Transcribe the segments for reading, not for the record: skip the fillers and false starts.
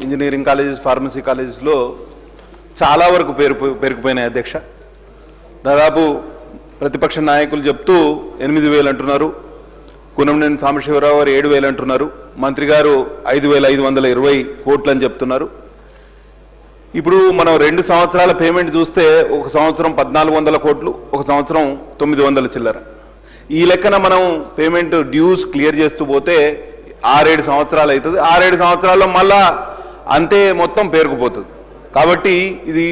Engineering colleges pharmacy కాలేజెస్లో చాలా వరకు పేరుకుపోయినాయి అధ్యక్ష. దాదాపు ప్రతిపక్ష నాయకులు చెప్తూ 8,000 అంటున్నారు, కూనంనేని సాంబశివరావు గారు 7,000 అంటున్నారు, మంత్రి గారు 5,520 కోట్లు అని చెప్తున్నారు. ఇప్పుడు మనం 2 సంవత్సరాల పేమెంట్ చూస్తే ఒక సంవత్సరం 1,400 కోట్లు, ఒక సంవత్సరం 900 చిల్లర. ఈ లెక్కన మనం పేమెంట్ డ్యూస్ క్లియర్ చేస్తూ పోతే 6-7 సంవత్సరాలు అవుతుంది. 6-7 సంవత్సరాల్లో మళ్ళా అంతే మొత్తం పేరుకుపోతుంది. కాబట్టి ఇది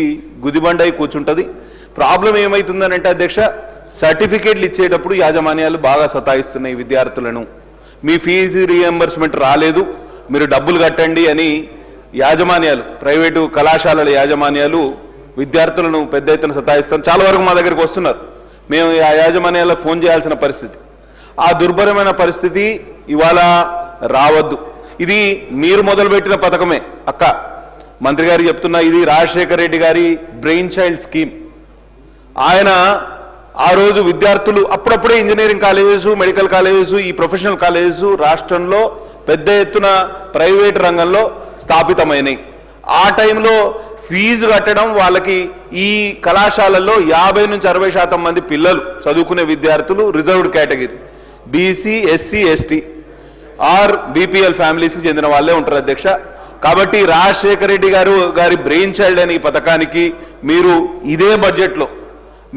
గుదిబండ అయి కూర్చుంటుంది. ప్రాబ్లం ఏమవుతుందని అంటే అధ్యక్ష, సర్టిఫికేట్లు ఇచ్చేటప్పుడు యాజమాన్యాలు బాగా సతాయిస్తున్నాయి విద్యార్థులను. మీ ఫీజు రీఎంబర్స్మెంట్ రాలేదు, మీరు డబ్బులు కట్టండి అని యాజమాన్యాలు, ప్రైవేటు కళాశాలల యాజమాన్యాలు విద్యార్థులను పెద్ద ఎత్తున సతాయిస్తాం. చాలా వరకు మా దగ్గరికి వస్తున్నారు. మేము ఆ యాజమాన్యాలకు ఫోన్ చేయాల్సిన పరిస్థితి. ఆ దుర్భరమైన పరిస్థితి ఇవాళ రావద్దు. ఇది మీరు మొదలుపెట్టిన పథకమే అక్క. మంత్రి గారు చెప్తున్నా, ఇది రాజశేఖర రెడ్డి గారి బ్రెయిన్ చైల్డ్ స్కీమ్. ఆయన ఆ రోజు విద్యార్థులు అప్పుడప్పుడే ఇంజనీరింగ్ కాలేజెస్, మెడికల్ కాలేజెస్, ఈ ప్రొఫెషనల్ కాలేజెస్ రాష్ట్రంలో పెద్ద ఎత్తున ప్రైవేట్ రంగంలో స్థాపితమైనవి. ఆ టైంలో ఫీజు కట్టడం వాళ్ళకి ఈ కళాశాలల్లో 50-60% మంది పిల్లలు చదువుకునే విద్యార్థులు reserved category, BC, SC, ST or BPL ఫ్యామిలీస్కి చెందిన వాళ్ళే ఉంటారు అధ్యక్ష. కాబట్టి రాజశేఖర రెడ్డి గారి బ్రెయిన్ చైల్డ్ అనే ఈ పథకానికి మీరు ఇదే బడ్జెట్లో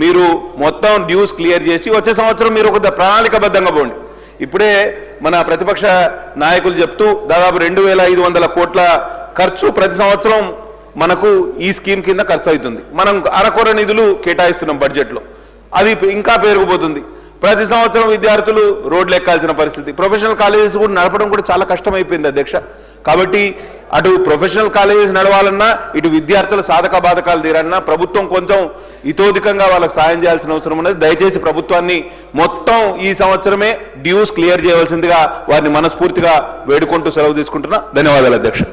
మీరు మొత్తం డ్యూస్ క్లియర్ చేసి వచ్చే సంవత్సరం మీరు ఒక ప్రణాళికబద్ధంగా పోండి. ఇప్పుడే మన ప్రతిపక్ష నాయకులు చెప్తూ దాదాపు 2,500 కోట్ల ఖర్చు ప్రతి సంవత్సరం మనకు ఈ స్కీమ్ కింద ఖర్చు అవుతుంది. మనం అరకొర నిధులు కేటాయిస్తున్నాం బడ్జెట్లో, అది ఇంకా పెరిగిపోతుంది. ప్రతి సంవత్సరం విద్యార్థులు రోడ్లు ఎక్కాల్సిన పరిస్థితి. ప్రొఫెషనల్ కాలేజెస్ కూడా నడపడం కూడా చాలా కష్టమైపోయింది అధ్యక్ష. కాబట్టి అటు ప్రొఫెషనల్ కాలేజెస్ నడవాలన్నా, ఇటు విద్యార్థుల సాధక బాధకాలు తీరన్నా ప్రభుత్వం కొంచెం ఇతోధికంగా వాళ్ళకి సాయం చేయాల్సిన అవసరం ఉన్నది. దయచేసి ప్రభుత్వాన్ని మొత్తం ఈ సంవత్సరమే డ్యూస్ క్లియర్ చేయవలసిందిగా వారిని మనస్ఫూర్తిగా వేడుకుంటూ సెలవు తీసుకుంటున్నా. ధన్యవాదాలు అధ్యక్ష.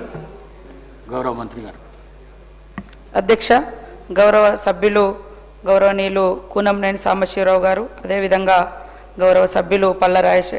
గౌరవ మంత్రి గారు. అధ్యక్ష, గౌరవ సభ్యులు గౌరవనీయులు కూనంనేని సాంబశివరావు గారు, అదేవిధంగా గౌరవ సభ్యులు పల్ల